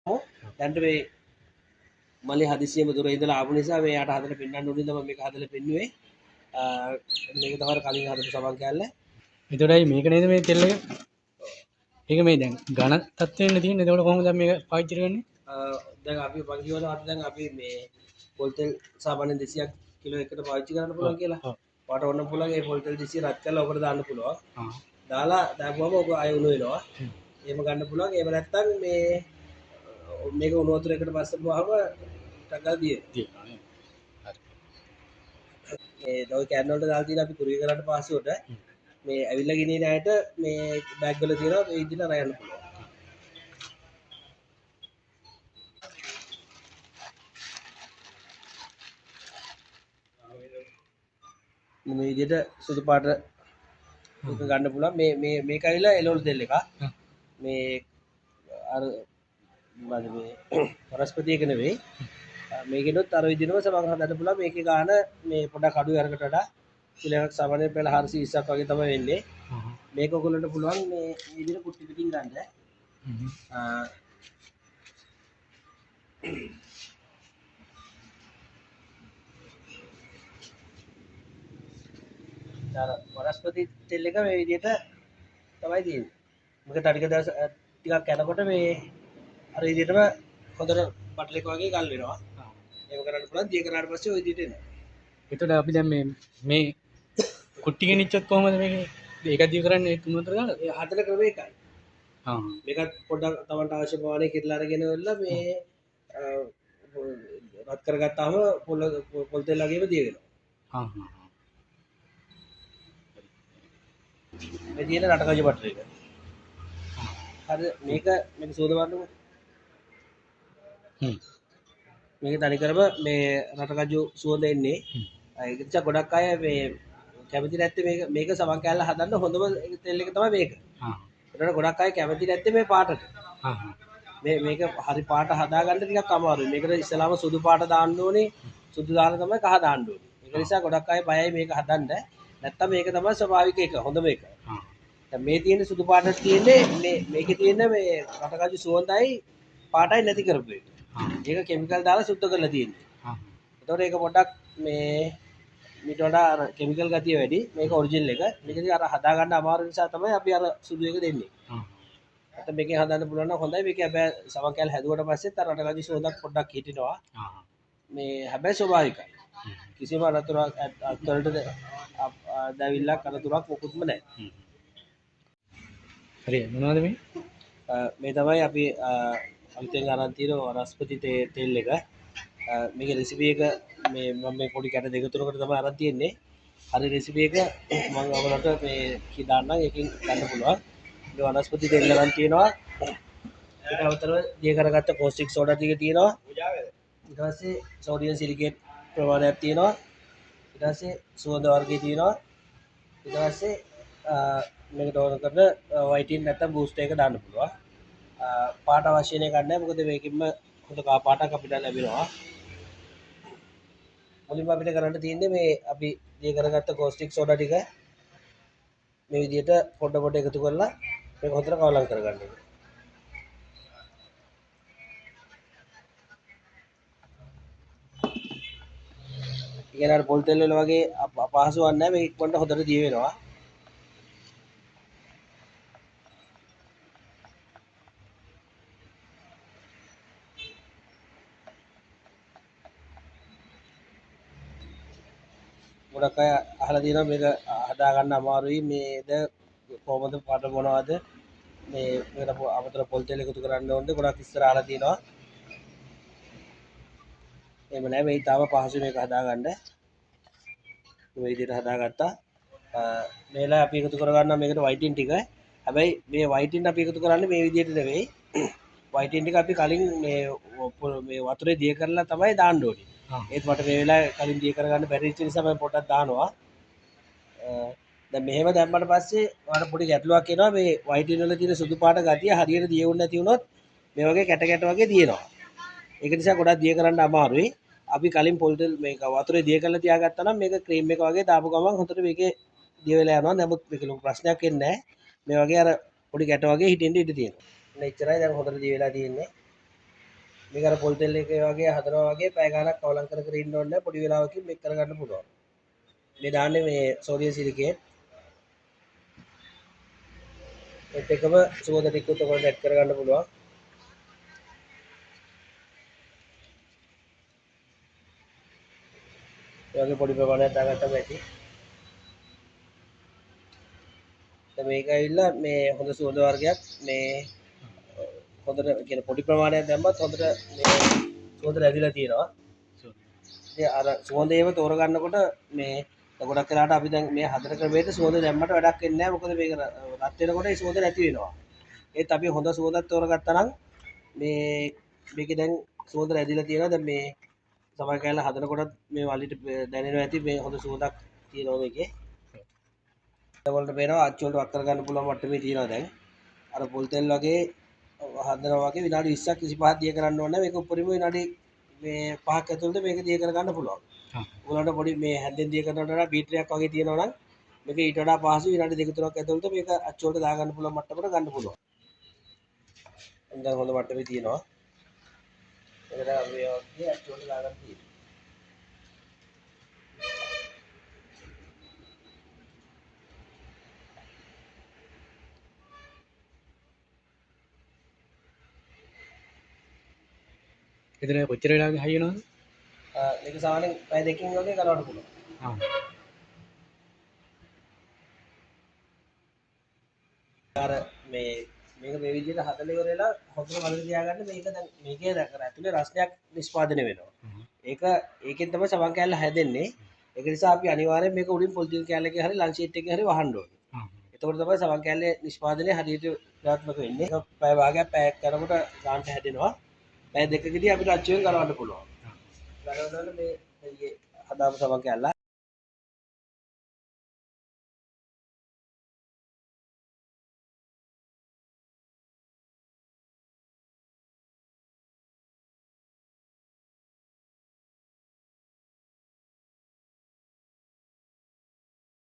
දැන්ට මේ මල්ලි හදිසියෙම දුර ඉඳලා ආපු නිසා මේ යාට හදලා පෙන්වන්න ඕනේ තමයි මේක හදලා පෙන්නුවේ. මේක තමයි කලින් හදපු සබන් කෑල්ල. එතකොටයි මේක නේද මේ තෙල් එක? ඒක මේ දැන් ඝන තත්ත්වෙන්න තියෙන්නේ. එතකොට කොහොමද මේක පාවිච්චි කරන්නේ? දැන් අපි මං කියවලට දැන් අපි මේ පොල් තෙල් සාමාන්‍යයෙන් 200ක් කිලෝ එකකට පාවිච්චි කරන්න පුළුවන් කියලා. ඔයාට ඕන පුළුවන් ඒ පොල් තෙල් 200 රත් කරලා ඔකට දාන්න පුළුවන්. දාලා දාපුවම ඔක ආයෙ උණු වෙනවා. එහෙම ගන්න පුළුවන්. එහෙම නැත්නම් මේක උණු වතුරයකට පස්සේ බුවාම ටකල් දිය. මේ දොයි කෑන් වලට දාලා තියෙන අපි කුරිය කරන්න පාසුවට මේ ඇවිල්ලා ගෙනියන අයට මේ බෑග් වල තියෙනවා මේ විදිහට අරයන්න පුළුවන්. මේ විදිහට සුදු පාට එක ගන්න පුළුවන්. මේක ඇවිල්ලා එළවලු තෙල් එක. මේ අර මොනවද මේ වනස්පති එක නෙවෙයි. මේකෙනොත් අර විදිහටම සමහර හදන්න පුළුවන්. මේකේ ගාන මේ පොඩක් අඩු අරකට වඩා කිලෝයක් සාමාන්‍යයෙන් පෙළ 420ක් වගේ තමයි වෙන්නේ. මේක ඔයගොල්ලන්ට පුළුවන් මේ විදිහට කුටි පිටින් ගන්න. වනස්පති තෙල් එක මේ විදිහට තමයි තියෙන්නේ. මේක ටික දවස් ටිකක් යනකොට මේ අර විදිහටම හොඳට බටලෙක් වගේ ගල් වෙනවා. ඒක කරන්න පුළුවන්. දිය කරාට පස්සේ ওই විදිහට එනවා. එතකොට අපි දැන් මේ කුට්ටි ගෙනිච්චොත් කොහොමද මේක? ඒක දිය කරන්නේ 3-4 ගානද? ඒ හතර ක්‍රම එකයි. මේකත් පොඩ්ඩක් තමන්ට අවශ්‍ය ප්‍රමාණය කිරලා අරගෙන වෙලා මේ රත් කරගත්තාම පොල් තෙල් වගේම දිය වෙනවා. මේ තියෙන රටකජු බටර් එක. හරි මේක සෝද වන්නකො. මේක තනි කරම මේ රටකජු සුවඳ එන්නේ. ඒක නිසා ගොඩක් අය මේ කැමති නැත්තේ මේක සමන් කෑල්ල හදන්න හොඳම තෙල් එක තමයි මේක. ඒකට ගොඩක් අය කැමති නැත්තේ මේ පාටට. මේක හරි පාට හදාගන්න ටිකක් අමාරුයි. මේකට ඉස්සලාම සුදු පාට දාන්න ඕනේ. සුදු දාලා තමයි කහ දාන්න ඕනේ. ඒක නිසා ගොඩක් අය බයයි මේක හදන්න. නැත්තම් මේක තමයි ස්වභාවික එක හොඳම එක. දැන් මේ තියෙන සුදු පාටට තියෙන්නේ මේකේ තියෙන මේ රටකජු සුවඳයි පාටයි නැති කරපු එක. ඒක කිමිකල් දාලා සුද්ධ කරලා තියෙන්නේ. ඒතකොට ඒක පොඩ්ඩක් මේ මීට වඩා අර කිමිකල් ගතිය වැඩි. මේක ඔරිජිනල් එක. මේකදී අර හදා ගන්න අමාරු නිසා තමයි අපි අර සුදු එක දෙන්නේ. නැත්නම් මේකෙන් හදන්න පුළුවන් නම් හොඳයි. මේක හැබැයි සමන් කෑල්ල හැදුවට පස්සෙත් අර රටකජු සුවඳක් පොඩ්ඩක් හිටිනවා. මේ හැබැයි ස්වභාවිකයි. කිසිම අනතුරක් අත්වලට දැවිල්ලක් අනතුරක් මොකුත්ම නැහැ. හරි මොනවද මේ? මේ තමයි අපි අලුතෙන් අරන් තියෙන වනස්පති තෙල් එක. මේකේ රෙසිපි එක මම මේ පොඩි කැට දෙක තුනකට තමයි අරන් තියෙන්නේ. හරි රෙසිපි එක මම ඔයගලට මේ දාන්නම්. ඒකෙන් ගන්න පුළුවන්. මේ වනස්පති තෙල් අරන් තියෙනවා. ඒක අවතරව දිය කරගත්ත කෝස්ටික් සෝඩා ටික තියෙනවා. ඊට පස්සේ සෝඩියම් සිලිකේට් ප්‍රමාණයක් තියෙනවා. ඊට පස්සේ සුවඳ වර්ගය තියෙනවා. ඊට පස්සේ මේකට ඕන කරන වයිටින් නැත්නම් බූස්ටර් එක දාන්න පුළුවන්. පාට අවශ්‍ය නැහැ මොකද මේකෙන්ම හොඳ කා පාටක් අපිට ලැබෙනවා. මුලින්ම අපිට කරන්න තියෙන්නේ මේ අපි දිය කරගත්ත කෝස්ටික් සෝඩා ටික මේ විදිහට පොඩ එකතු කරලා මේක හොඳට කවලම් කරගන්න ඕනේ. ඉතින් පොල් තෙල් වල වගේ අපහසුවක් නැහැ. මේක ඉක්මනට හොඳට දිය වෙනවා. ගොඩක් අය අහලා තියෙනවා මේක හදා ගන්න අමාරුයි. මේද කොහොමද පාට මොනවද මේකට අමතර පොල් තෙල් එකතු කරන්න ඕනේ. ගොඩක් ඉස්සර අහලා තියෙනවා. එහෙම නැහැ මේ තාම පහසුයි මේක හදා ගන්න. මේ විදිහට හදාගත්තා. මේලා අපි එකතු කරගන්නවා මේකට වයිටින් ටික. හැබැයි මේ වයිටින් අපි එකතු කරන්නේ මේ විදිහට නෙවෙයි. වයිටින් ටික අපි කලින් මේ වතුරේ දිය කරලා තමයි දාන්න ඕනේ. ඒත් මට මේ වෙලාවේ කලින් දිය කරගන්න බැරි වෙච්ච නිසා මම පොඩ්ඩක් දානවා. දැන් මෙහෙම දැම්මට පස්සේ ඔයාලට පොඩි ගැටලුවක් එනවා. මේ වයිටින් වල තියෙන සුදු පාට ගතිය හරියට දිය වුණ නැති වුණොත් මේ වගේ කැට වගේ දියනවා. ඒක නිසා ගොඩක් දිය කරන්න අමාරුයි. අපි කලින් පොල් තෙල් මේක වතුරේ දිය කරලා තියාගත්තා නම් මේක ක්‍රීම් එක වගේ දාපු ගමන් හොඳට මේකේ දිය වෙලා යනවා. නමුත් මේක ලොකු ප්‍රශ්නයක් එන්නේ නැහැ. මේ වගේ අර පොඩි ගැට වගේ හිටින්න ඉඩ තියෙනවා. එච්චරයි දැන් හොඳට දිය වෙලා තියෙන්නේ. මේක අර පොල් තෙල් එක වගේ හදනවා වගේ පැය ගාණක් කවලම් කර කර ඉන්න ඕනේ නැහැ. පොඩි වෙලාවකින් මේක කරගන්න පුළුවන්. මේ දාන්නේ මේ සෝඩියම් සිලිකේට්. ඒත් එකම සුවඳ ටිකකුත් ඔයගොල්ලෝ ඇඩ් කරගන්න පුළුවන්. ඒ වගේ පොඩි ප්‍රමාණයක් දාගත්තම ඇති. දැන් මේක ඇවිල්ලා මේ හොඳ සුවඳ වර්ගයක් මේ හොඳට කියන පොඩි ප්‍රමාණයක් දැම්මත් හොඳට මේ සුවඳ රැඳිලා තියෙනවා. ඉතින් අර සුවඳේම තෝරගන්නකොට මේ ගොඩක් වෙලාවට අපි දැන් මේ හතර ක්‍රමයට සුවඳ දැම්මට වැඩක් වෙන්නේ නැහැ. මොකද මේක රත් වෙනකොට ඒ සුවඳ නැති වෙනවා. ඒත් අපි හොඳ සුවඳක් තෝරගත්තා නම් මේ මේකේ දැන් සුවඳ රැඳිලා තියෙනවා. දැන් මේ සමහර කැලේ හදනකොටත් මේ වලිට දැනෙනවා ඇති මේ හොඳ සුවඳක් තියෙනවා මේකේ. ඒවලට පේනවා අච්චු වලට වක් කරගන්න පුළුවන් මට්ටමේ තියෙනවා දැන්. අර පොල් තෙල් වගේ හදනවා වගේ විනාඩි 20ක් 25ක් දිය කරන්න ඕනේ. මේක උඩරිම විනාඩි මේ 5ක් ඇතුළත මේක දිය කරගන්න පුළුවන්. ඔයාලට පොඩි මේ හැන්දෙන් දිය කරනවට වඩා බීටරයක් වගේ තියෙනවා නම් මේක ඊට වඩා පහසු විනාඩි 2-3ක් ඇතුළත මේක අච්චු වලට දාගන්න පුළුවන් මට්ටමකට ගන්න පුළුවන්. දැන් හොඳ මට්ටමේ තියෙනවා. ඒකට අපි වගේ අච්චු වලට දාගන්න තියෙනවා. එතන කොච්චර වෙලාවකින් හයි වෙනවද? මේක සාමාන්‍යයෙන් පැය දෙකකින් වගේ කරවන්න පුළුවන්. අර මේ මේක මේ විදිහට හදලා ඉවර වෙලා හොඳට වලට තියාගන්න මේක දැන් මේකේ දැන් ඇතුලේ රසණයක් නිෂ්පාදනය වෙනවා. ඒකෙන් තමයි සමන් කෑල්ල හැදෙන්නේ. ඒක නිසා අපි අනිවාර්යෙන් මේක උඩින් පොලිතින් කෑල්ලකින් හරි ලන්ච් ෂීට් එකකින් හරි වහන්න ඕනේ. එතකොට තමයි සමන් කෑල්ලේ නිෂ්පාදනය හරියට ක්‍රියාත්මක වෙන්නේ. ඒක පැය භාගයක් පැයක් කරනකොට ගානට හැදෙනවා. පැය දෙකකදී අපිට අච්චුවෙන් ගලවන්න පුළුවන්. ගලවනකොට මේ හදාපු සමන් කෑල්ල